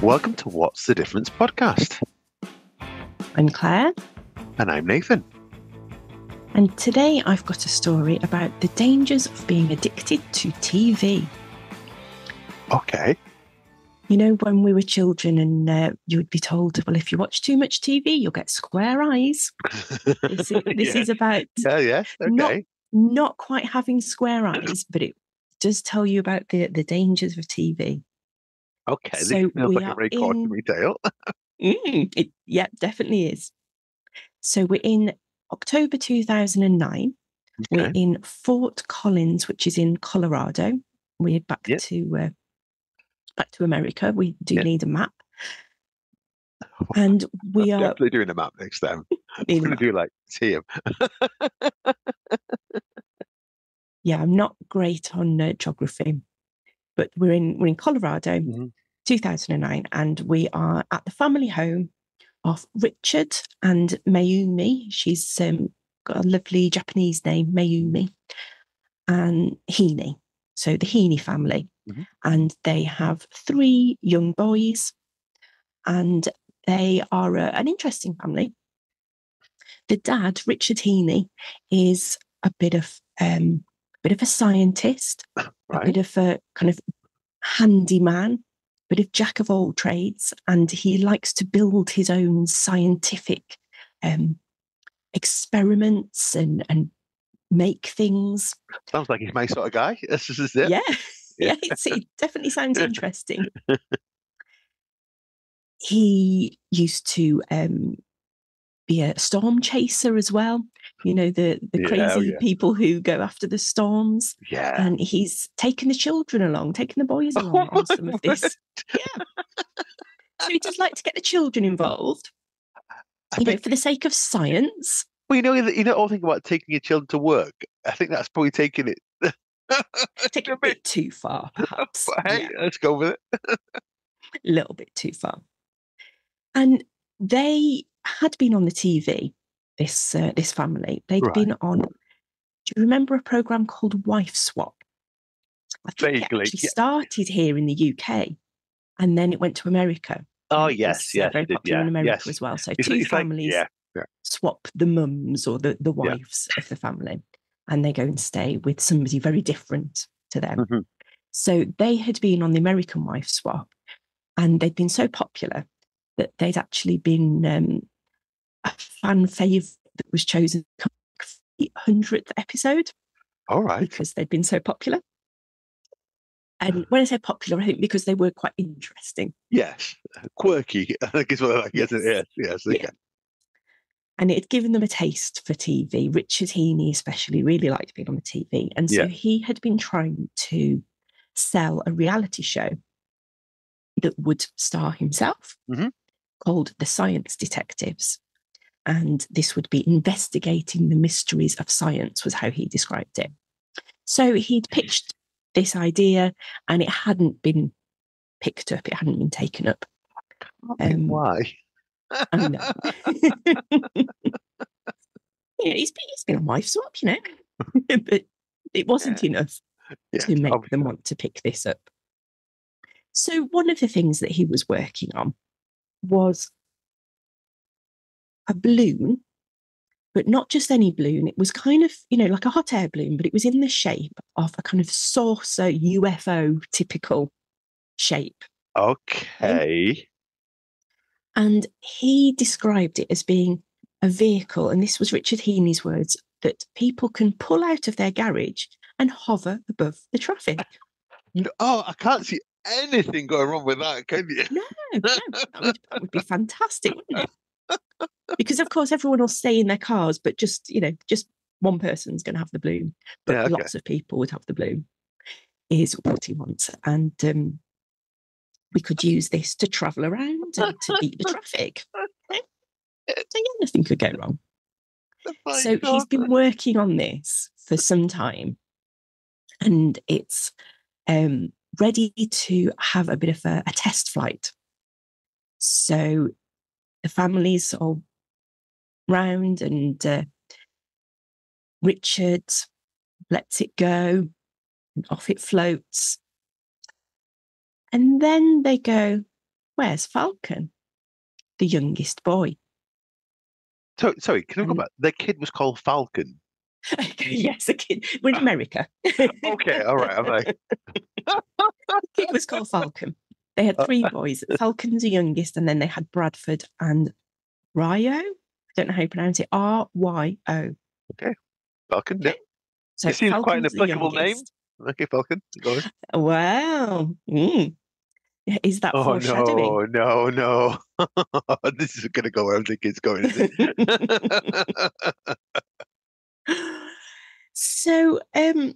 Welcome to What's the Difference podcast. I'm Claire. And I'm Nathan. And today I've got a story about the dangers of being addicted to TV. Okay. You know, when we were children and you would be told, well, if you watch too much TV, you'll get square eyes. This is about not quite having square eyes, but it does tell you about the dangers of TV. Okay, so this feels like a very cautionary tale. It definitely is. So we're in October 2009. Okay. We're in Fort Collins, which is in Colorado. We're back to America. We do need a map. And we are definitely doing a map next time. We're going to do like see him. Yeah, I'm not great on geography, but we're in Colorado, 2009, and we are at the family home of Richard and Mayumi. She's got a lovely Japanese name, Mayumi, and Heaney. So the Heaney family. And they have 3 young boys, and they are an interesting family. The dad, Richard Heaney, is a bit of a scientist, a bit of a kind of handyman, bit of jack of all trades, and he likes to build his own scientific experiments and make things. Sounds like he's my sort of guy. This is it. Yeah, it definitely sounds interesting. He used to be a storm chaser as well. You know, the crazy people who go after the storms. Yeah. And he's taken the children along, taken the boys along on some of this. Yeah. So he does like to get the children involved, for the sake of science. Well, you know, all think about taking your children to work. I think that's probably taking it. Take it a bit too far, perhaps. Hey, let's go with it. A little bit too far. And they had been on the TV, this family. They'd been on, do you remember a programme called Wife Swap? I think it actually started here in the UK, and then it went to America. Oh, yes. Very popular in America as well. So two families swap the mums or the wives of the family, and they go and stay with somebody very different to them. So they had been on the American Wife Swap, and they'd been so popular that they'd actually been a fan favourite that was chosen for the 100th episode. All right. Because they'd been so popular. And when I say popular, I think because they were quite interesting. Yes. Quirky, I think is what I like. Yes. And it had given them a taste for TV. Richard Heaney especially really liked being on the TV. And so he had been trying to sell a reality show that would star himself called The Science Detectives. And this would be investigating the mysteries of science, was how he described it. So he'd pitched this idea and it hadn't been picked up. It hadn't been taken up. Why? I know. He's been on Wife Swap, but it wasn't enough to make them want to pick this up. So one of the things that he was working on was a balloon, but not just any balloon. It was kind of, like a hot air balloon, but it was in the shape of a kind of saucer UFO typical shape. Okay. And he described it as being a vehicle, and this was Richard Heaney's words, that people can pull out of their garage and hover above the traffic. Oh, I can't see anything going wrong with that, can you? No, that would be fantastic, wouldn't it? Because, of course, everyone will stay in their cars, but just one person's going to have the balloon. But lots of people would have the balloon, is what he wants. And we could use this to travel around and to beat the traffic. So nothing could go wrong. So he's been working on this for some time. And it's ready to have a bit of a test flight. So the family's all round and Richard lets it go and off it floats. And then they go, where's Falcon, the youngest boy? So, sorry, can I go back? The kid was called Falcon. Yes, a kid. We're in America. Okay, all right. I'm like, The kid was called Falcon. They had 3 boys. Falcon's the youngest, and then they had Bradford and Ryo. I don't know how you pronounce it. Ryo. okay, Falcon. Okay. Yep. So It seems quite an Falcon's the applicable name. youngest. Okay, Falcon. Go on. Wow. Is that Oh foreshadowing? no, no, no! This isn't going to go where I think it's going, is it? So they've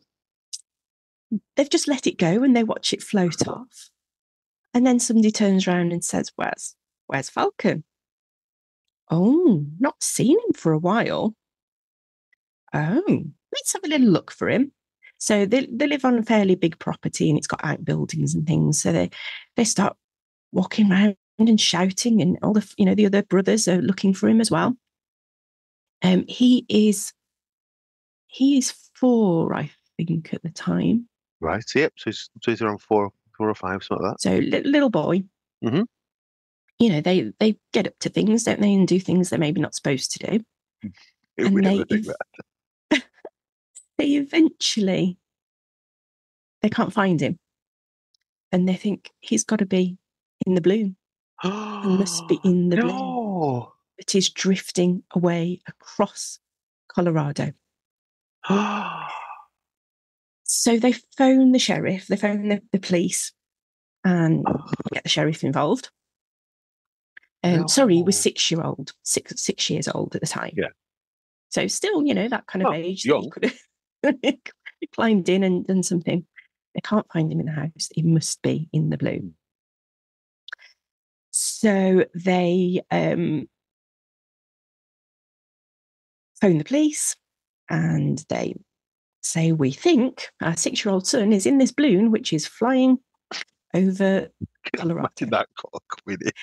just let it go and they watch it float off. And then somebody turns around and says, Where's Falcon? Oh, not seen him for a while. Oh, let's have a little look for him. So they live on a fairly big property and it's got outbuildings and things. So they start walking around and shouting, and all the other brothers are looking for him as well. He is 4, I think, at the time. Right. So, yep. So he's around 4 or 5, something like that. So little boy. Mm-hmm. They get up to things, don't they, and do things they're maybe not supposed to do. And they eventually they can't find him, and they think he's got to be in the balloon. He must be in the balloon. No. It is drifting away across Colorado. So they phone the sheriff, they phone the police, and get the sheriff involved. Sorry, he was 6-year-old, 6 years old at the time. Yeah. So still, that kind of age young. that he could have climbed in and done something. They can't find him in the house. He must be in the balloon. So they phone the police and they say, we think our 6-year-old son is in this balloon, which is flying over Colorado. Imagine that cock with it.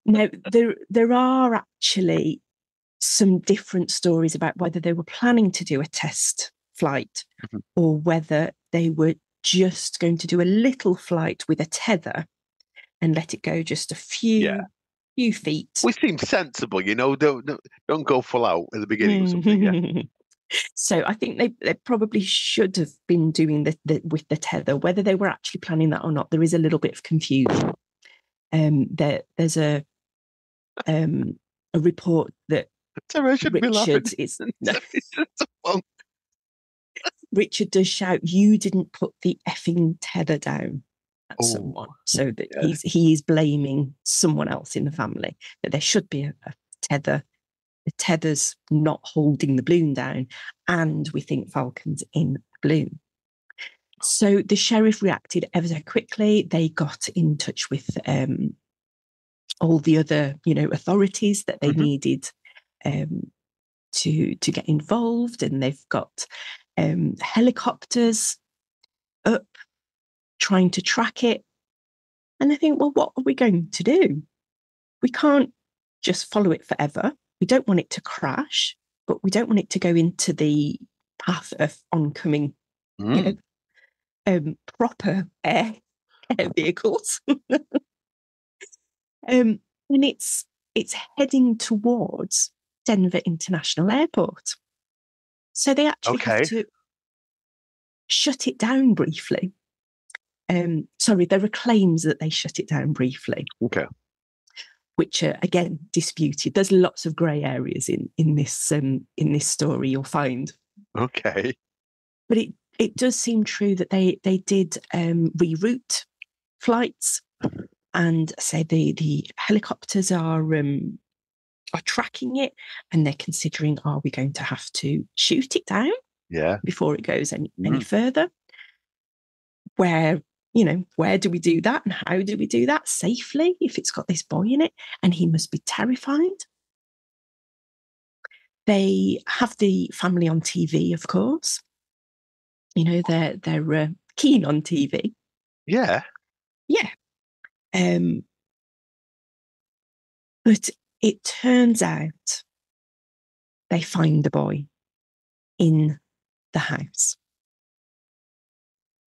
Now, there are actually some different stories about whether they were planning to do a test flight or whether they were just going to do a little flight with a tether and let it go just a few feet. Which seems sensible, don't go full out at the beginning or something. Yeah. So I think they probably should have been doing the with the tether. Whether they were actually planning that or not, there is a little bit of confusion. There's a report that Richard is. No. Richard does shout, "You didn't put the effing tether down at someone," so that he is blaming someone else in the family. That there should be a tether. The tether's not holding the balloon down, and we think Falcon's in the balloon. So the sheriff reacted ever so quickly. They got in touch with all the other, authorities that they needed to get involved, and they've got helicopters up trying to track it. And I think, well, what are we going to do? We can't just follow it forever. We don't want it to crash, but we don't want it to go into the path of oncoming, proper air vehicles. And it's heading towards Denver International Airport. So they actually have to shut it down briefly. Sorry, there are claims that they shut it down briefly. Okay. Which are, again, disputed. There's lots of grey areas in this story you'll find. Okay. But it does seem true that they did reroute flights, and say the helicopters are tracking it, and they're considering, are we going to have to shoot it down before it goes any further? Where do we do that, and how do we do that safely if it's got this boy in it and he must be terrified? They have the family on TV, of course. They're keen on TV. Yeah. Yeah. But it turns out they find the boy in the house.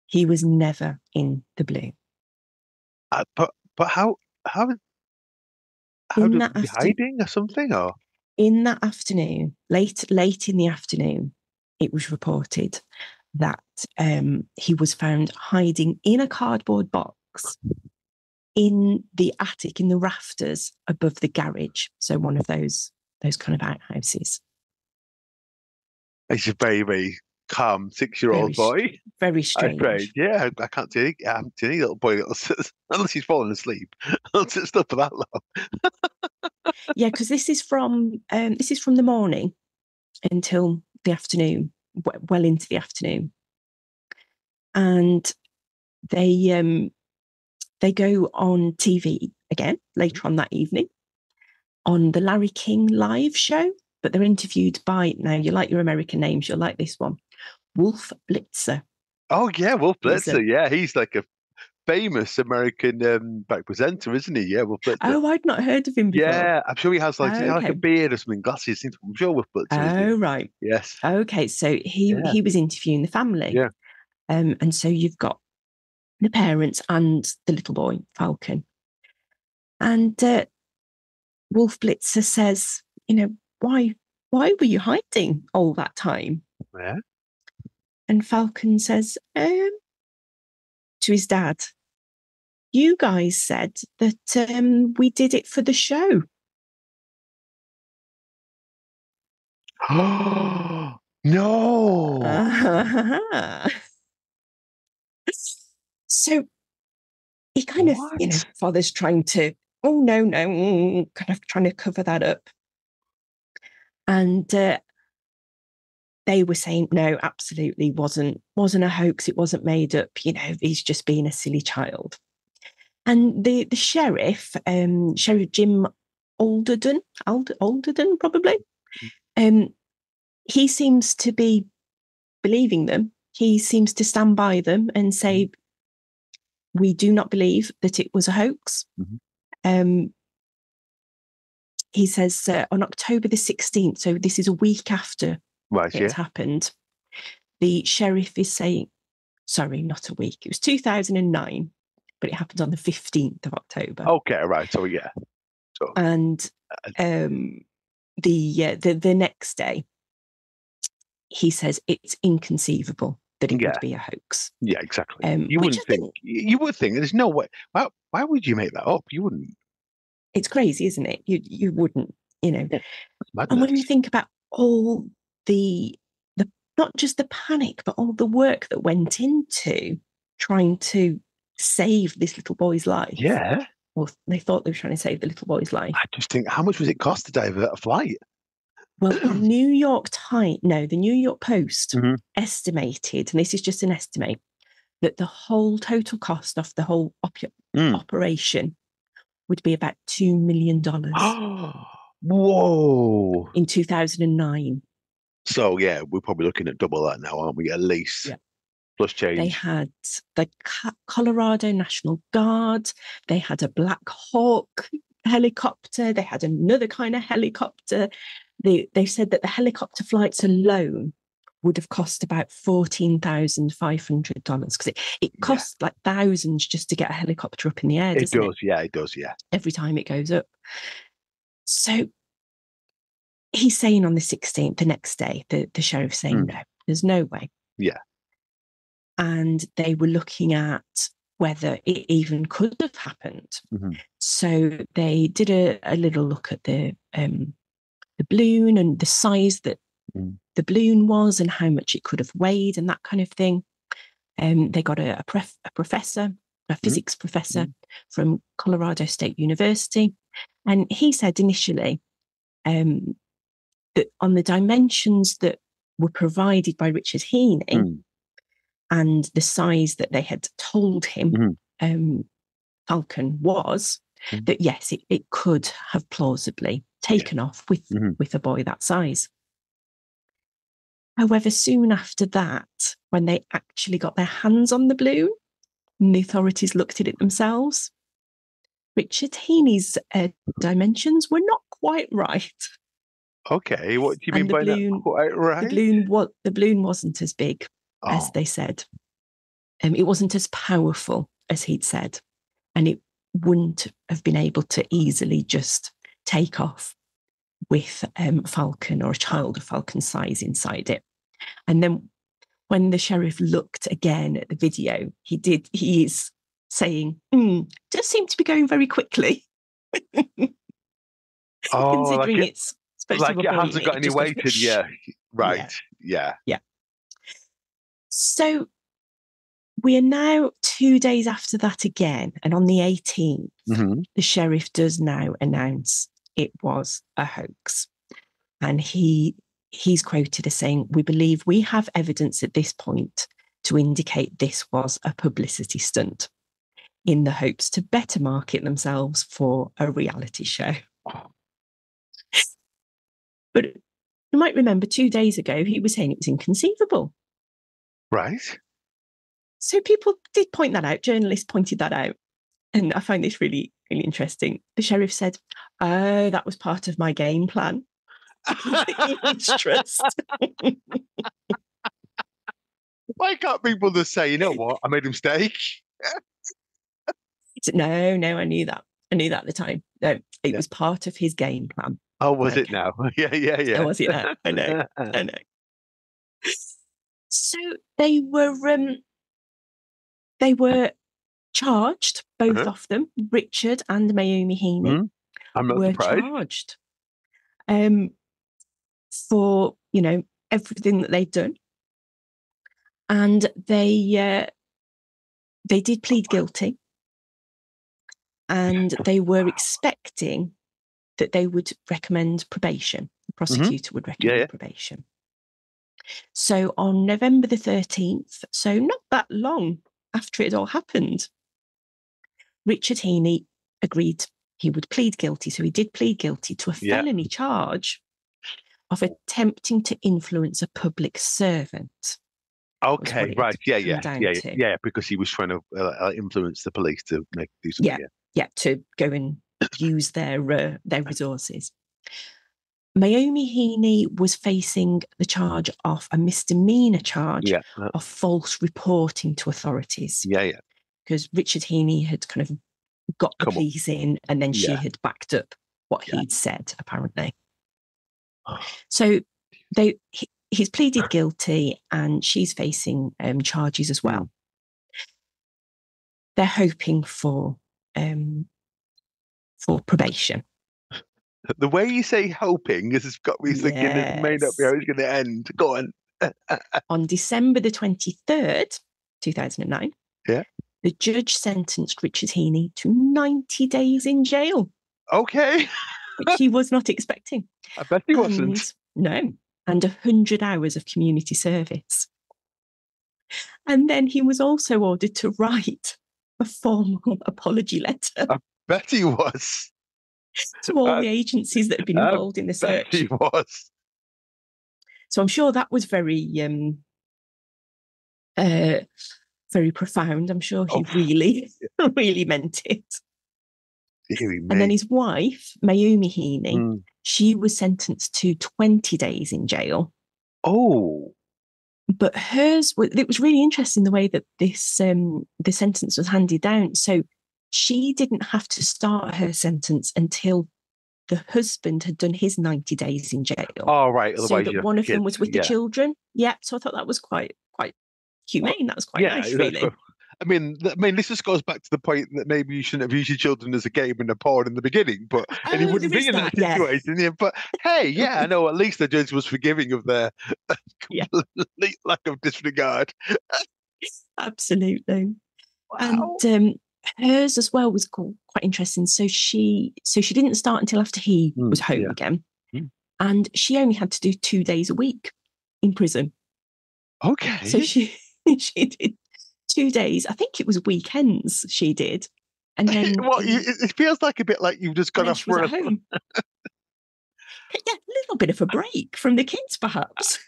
He was never in the balloon. But how how In did that he be hiding or something? Or in that afternoon, late in the afternoon, it was reported that he was found hiding in a cardboard box in the attic, in the rafters above the garage. So one of those kind of outhouses. he's a very, very calm 6-year-old Very, boy. very That's great. strange. Yeah, I can't see any little boy unless he's fallen asleep. I'll sit still for that long. Yeah, because this is from the morning until the afternoon, well into the afternoon, and they go on TV again later on that evening on the Larry King live show, but they're interviewed by, now you like your American names, you'll like this one, Wolf Blitzer. Oh yeah, Wolf Blitzer. Yeah, he's like a famous American back presenter, isn't he? Yeah, Wolf Blitzer. Oh, I'd not heard of him before. Yeah, I'm sure he has like, okay. like a beard or something, glasses. I'm sure Wolf Blitzer is. Oh, right. Yes. Okay, so he was interviewing the family. Yeah. And so you've got the parents and the little boy, Falcon. And Wolf Blitzer says, why were you hiding all that time? Yeah. And Falcon says to his dad, you guys said that we did it for the show. Oh no! So he kind of, father's trying to, oh no, kind of trying to cover that up. And they were saying, no, absolutely wasn't a hoax. It wasn't made up. He's just being a silly child. And the sheriff, Sheriff Jim Alderden probably, he seems to be believing them. He seems to stand by them and say, we do not believe that it was a hoax. Mm-hmm. He says on October the 16th, so this is a week after it's happened, the sheriff is saying, sorry, not a week, it was 2009, but it happened on the 15th of October. Okay, right. So, yeah. And the next day, he says it's inconceivable that it would be a hoax. Yeah, exactly. You would think there's no way. Why would you make that up? You wouldn't. It's crazy, isn't it? You wouldn't, Yeah, and when you think about all the not just the panic, but all the work that went into trying to save this little boy's life. Yeah. Well, they thought they were trying to save the little boy's life. I just think, how much was it cost to divert a flight? Well, the New York Post estimated, and this is just an estimate, that the whole total cost of the whole operation would be about $2 million. Whoa. In 2009. So, yeah, we're probably looking at double that now, aren't we? At least. Yeah. Plus change. They had the Colorado National Guard. They had a Black Hawk helicopter. They had another kind of helicopter. They said that the helicopter flights alone would have cost about $14,500 because it costs like thousands just to get a helicopter up in the air. It does, yeah. Every time it goes up. So he's saying on the 16th, the next day, the sheriff's saying, no, there's no way. Yeah. And they were looking at whether it even could have happened. Mm-hmm. So they did a little look at the balloon and the size that the balloon was and how much it could have weighed and that kind of thing. They got a professor, a physics professor from Colorado State University. And he said initially that on the dimensions that were provided by Richard Heaney and the size that they had told him Falcon was, that yes, it could have plausibly taken off with a boy that size. However, soon after that, when they actually got their hands on the balloon and the authorities looked at it themselves, Richard Heaney's dimensions were not quite right. Okay, what do you mean by not quite right? The balloon wasn't as big as they said. It wasn't as powerful as he'd said. And wouldn't have been able to easily just take off with Falcon or a child of Falcon size inside it. And then when the sheriff looked again at the video, he is saying, does seem to be going very quickly. Considering it's supposed to have a boy hasn't got any weight in. Yeah, right. Yeah. So we are now 2 days after that again, and on the 18th, the sheriff does now announce it was a hoax. And he's quoted as saying, "We believe we have evidence at this point to indicate this was a publicity stunt in the hopes to better market themselves for a reality show." But you might remember 2 days ago, he was saying it was inconceivable. Right. So people did point that out. Journalists pointed that out. And I find this really, really interesting. The sheriff said, "Oh, that was part of my game plan." Trust. Why can't people just say, you know what, I made a mistake? No, I knew that. I knew that at the time. No, it was part of his game plan. Oh, was it now? Yeah. Oh, was it now? I know. So they were charged, both of them, Richard and Naomi Heaney. I'm not surprised. Charged for, everything that they'd done. And they did plead guilty. And they were expecting that they would recommend probation. The prosecutor would recommend probation. So on November the 13th, so not that long after it all happened, Richard Heaney agreed he would plead guilty. So he did plead guilty to a felony charge of attempting to influence a public servant. Okay, right. Yeah, because he was trying to influence the police to do something. Yeah, to go and use their resources. Naomi Heaney was facing the charge of a misdemeanor charge of false reporting to authorities. Yeah. Because Richard Heaney had kind of got the police in, and then she had backed up what he'd said, apparently. So he's pleaded guilty, and she's facing charges as well. They're hoping for probation. The way you say hoping has got me thinking it may not be how it's going to end. Go on. On December the 23rd, 2009, the judge sentenced Richard Heaney to 90 days in jail. Okay. Which he was not expecting. I bet he wasn't. No. And 100 hours of community service. And then he was also ordered to write a formal apology letter. I bet he was. To all the agencies that had been involved in the search. He was. So I'm sure that was very, very profound. I'm sure he really meant it. And then his wife, Naomi Heaney, she was sentenced to 20 days in jail. Oh. But hers, it was really interesting the way that this the sentence was handed down. So she didn't have to start her sentence until the husband had done his 90 days in jail. Oh, right. Otherwise, so that one of them was with the children. Yeah. So I thought that was quite humane. That was quite nice, really. I mean, this just goes back to the point that maybe you shouldn't have used your children as a game and a pawn in the beginning, but and he wouldn't be in that situation. Yeah. But hey, I know at least the judge was forgiving of their complete lack of disregard. Absolutely. Wow. And hers as well was quite interesting. So she didn't start until after he was home again, and she only had to do 2 days a week in prison. Okay. So she did 2 days. I think it was weekends she did, and then it feels like a bit like you've just gone off for a home. Yeah, a little bit of a break from the kids, perhaps.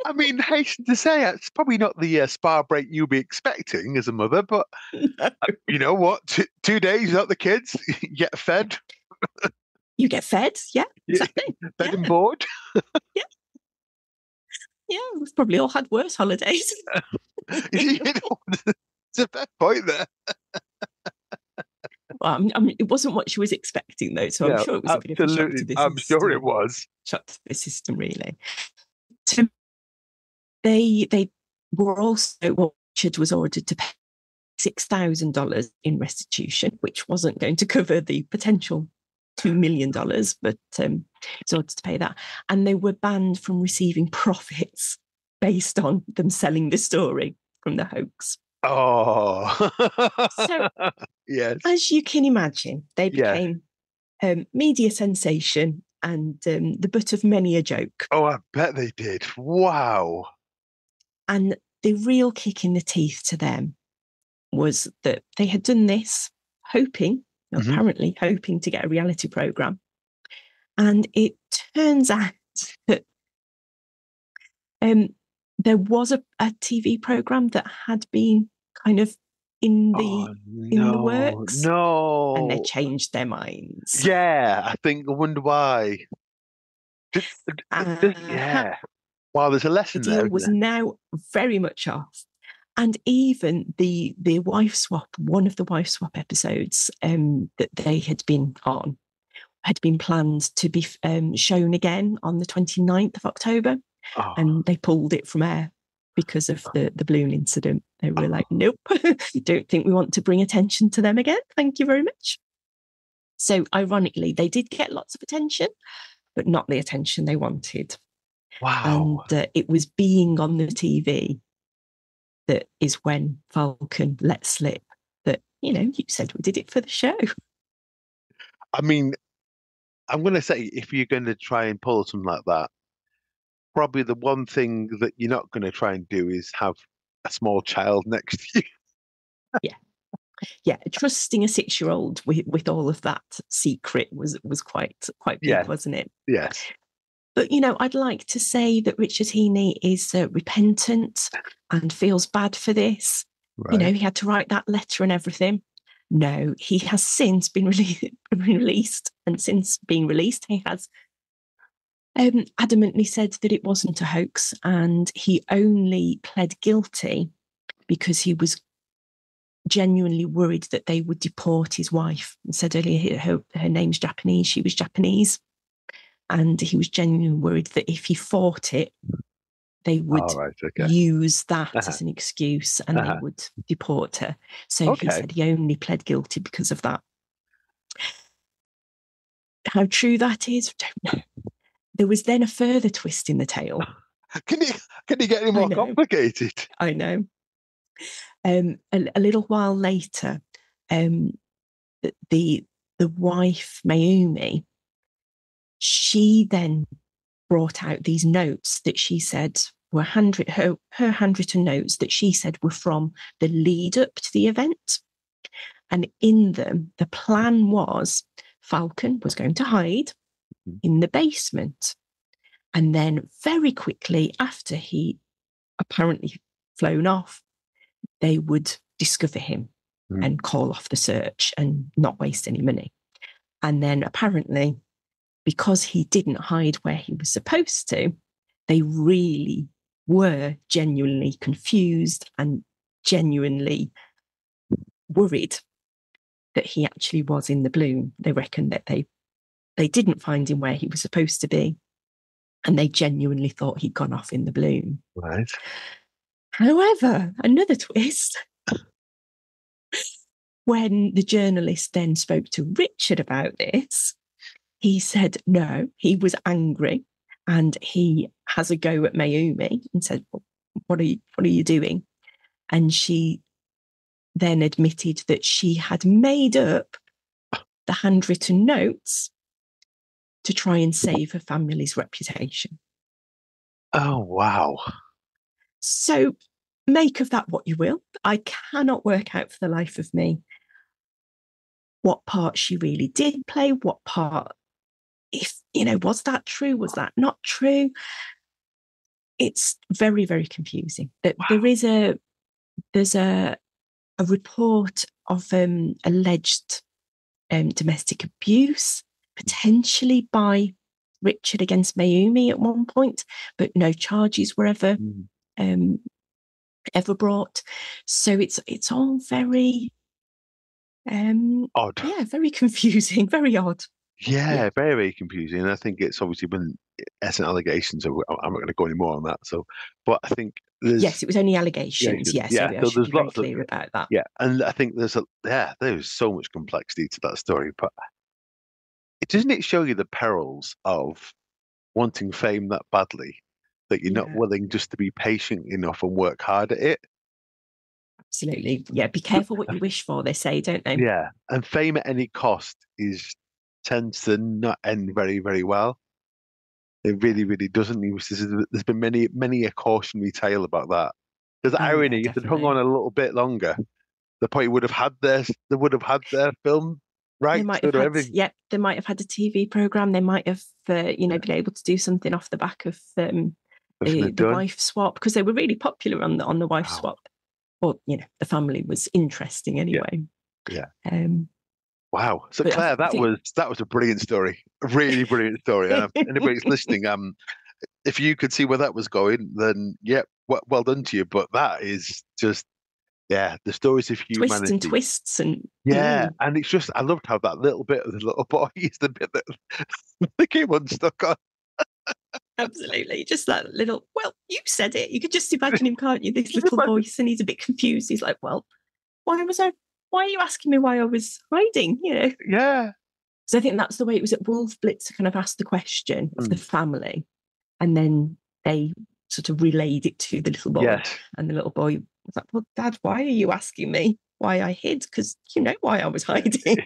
I mean, hasten to say, it's probably not the spa break you'll be expecting as a mother, but you know what? 2 days without the kids, you get fed. You get fed, yeah, exactly. Fed and board. Yeah, we've probably all had worse holidays. It's a fair point there. it wasn't what she was expecting, though, so I'm Yeah, sure it was a bit of a shock to the I'm system. sure it was. Shock to the system, really. They were also, well, Richard was ordered to pay $6,000 in restitution, which wasn't going to cover the potential $2 million, but it's ordered to pay that. And they were banned from receiving profits based on them selling the story from the hoax. Oh, so yes. As you can imagine, they became media sensation and the butt of many a joke. Oh, I bet they did. Wow. And the real kick in the teeth to them was that they had done this apparently hoping to get a reality program. And it turns out that there was a TV program that had been kind of in the works. No. And they changed their minds. Yeah, I wonder why. Yeah. Wow, there's a lesson there. The deal was now very much off. And even the wife swap, one of the wife swap episodes that they had been on, had been planned to be shown again on the 29th of October. Oh. And they pulled it from air because of the balloon incident. They were like, nope, don't think we want to bring attention to them again. Thank you very much. So ironically, they did get lots of attention, but not the attention they wanted. Wow. And it was being on the TV that is when Falcon let slip that, you said we did it for the show. I mean, I'm going to say, if you're going to try and pull something like that, probably the one thing that you're not going to try and do is have a small child next to you. Yeah, trusting a 6-year-old with all of that secret was quite big, wasn't it? Yes. But, I'd like to say that Richard Heaney is repentant and feels bad for this. Right. He had to write that letter and everything. No, he has since been released. And since being released, he has adamantly said that it wasn't a hoax. And he only pled guilty because he was genuinely worried that they would deport his wife. And said earlier her name's Japanese, she was Japanese. And he was genuinely worried that if he fought it, they would use that as an excuse and they would deport her. So he said he only pled guilty because of that. How true that is, I don't know. There was then a further twist in the tale. Can you get any more complicated? I know. A little while later, the wife, Mayumi, she then brought out these notes that she said were her handwritten notes that she said were from the lead up to the event. And in them, the plan was Falcon was going to hide in the basement. And then very quickly after he apparently flown off, they would discover him and call off the search and not waste any money. And then apparently, because he didn't hide where he was supposed to, they really were genuinely confused and genuinely worried that he actually was in the balloon. They reckon that they didn't find him where he was supposed to be, and they genuinely thought he'd gone off in the balloon. Right. However, another twist, when the journalist then spoke to Richard about this, he said no, he was angry and he has a go at Mayumi and said, well, what are you doing? And she then admitted that she had made up the handwritten notes to try and save her family's reputation. Oh, wow. So make of that what you will. I cannot work out for the life of me what part she really did play, what part, if, was that true? Was that not true? It's very, very confusing. Wow. There's a report of alleged domestic abuse, potentially by Richard against Mayumi at one point, but no charges were ever brought. So it's all very Odd. Yeah, very confusing, very odd. Yeah, very, very confusing. And I think it's obviously been allegations. I'm not going to go any more on that. So, but I think yes, it was only allegations. Yeah, So I should be very clear about that. Yeah, and I think there's so much complexity to that story. But doesn't it show you the perils of wanting fame that badly that you're not willing just to be patient enough and work hard at it? Absolutely. Yeah, be careful what you wish for, they say, don't they? Yeah, and fame at any cost tends to not end very, very well. It really, really doesn't. There's been many a cautionary tale about that. There's irony. If they'd hung on a little bit longer, they probably would have had their film right. They might have had, they might have had a TV program. They might have, been able to do something off the back of the wife swap, because they were really popular on the wife swap. Or the family was interesting anyway. Yeah. Wow. So Claire, that was a brilliant story. A really brilliant story. And if anybody's listening, if you could see where that was going, then well done to you. But that is just the stories of humanity. Twists and and it's just, I loved how that little bit of the little boy is the bit that they came unstuck on. Absolutely. Just that little, well, you said it. You could just imagine him, can't you? This little voice, and he's a bit confused. He's like, well, why are you asking me why I was hiding? Yeah. So I think that's the way it was at Wolf Blitz to kind of ask the question of the family. And then they sort of relayed it to the little boy. Yes. And the little boy was like, well, Dad, why are you asking me why I hid? Because you know why I was hiding.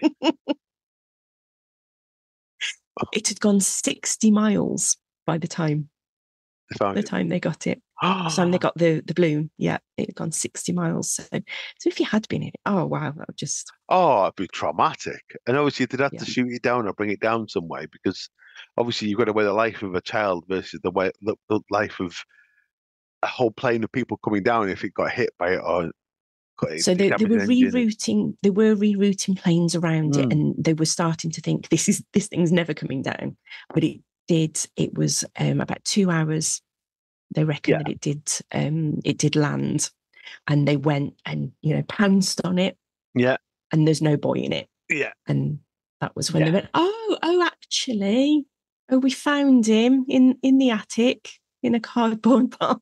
It had gone 60 miles by the time they got it. So they got the balloon. Yeah, it had gone 60 miles. So if you had been in it, oh wow, that would just it'd be traumatic. And obviously they'd have to shoot it down or bring it down some way, because obviously you've got to weigh the life of a child versus the life of a whole plane of people coming down if it got hit by it or. So they were rerouting planes around it, and they were starting to think this thing's never coming down. But it did. It was about 2 hours. They reckon that it did land, and they went and pounced on it. Yeah, and there's no boy in it. Yeah, and that was when they went, actually, we found him in the attic in a cardboard box.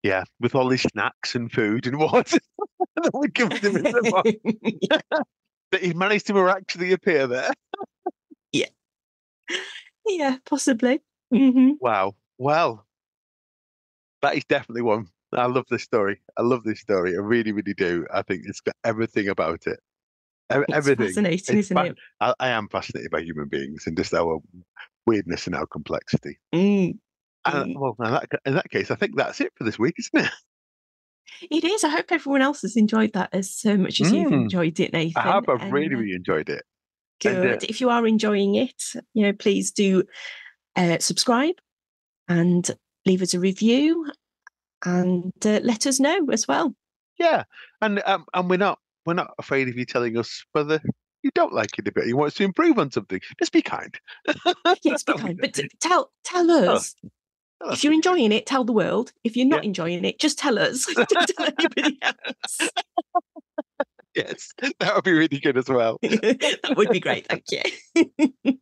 Yeah, with all these snacks and food and water that we given him in the box. That he managed to miraculously appear there. Yeah, possibly. Mm-hmm. Wow. Well, that is definitely one. I love this story. I really, really do. I think it's got everything about it. Everything. Fascinating, isn't it? I am fascinated by human beings and just our weirdness and our complexity. Well, in that case, I think that's it for this week, isn't it? It is. I hope everyone else has enjoyed that as much as you've enjoyed it, Nathan. I have. I've really, really enjoyed it. Good. And, if you are enjoying it, please do subscribe and leave us a review and let us know as well. Yeah, and we're not afraid of you telling us whether you don't like it a bit, you want us to improve on something. Just be kind. Yes, be kind. But tell us. If you're enjoying it, tell the world. If you're not enjoying it, just tell us. Don't tell anybody else. Yes, that would be really good as well. That would be great, thank you.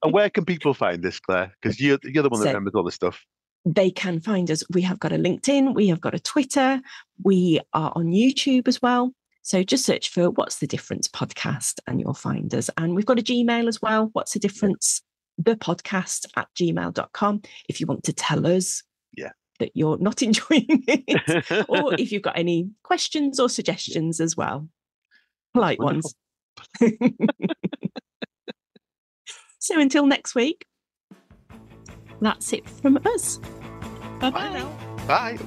And where can people find this, Claire? Because you're the one that remembers all this stuff. They can find us. We have got a LinkedIn, we have got a Twitter, we are on YouTube as well. So just search for What's the Difference podcast and you'll find us. And we've got a Gmail as well, What's the Difference, thepodcast@gmail.com, if you want to tell us that you're not enjoying it, or if you've got any questions or suggestions as well. Polite ones. So until next week, that's it from us. Bye-bye. Bye.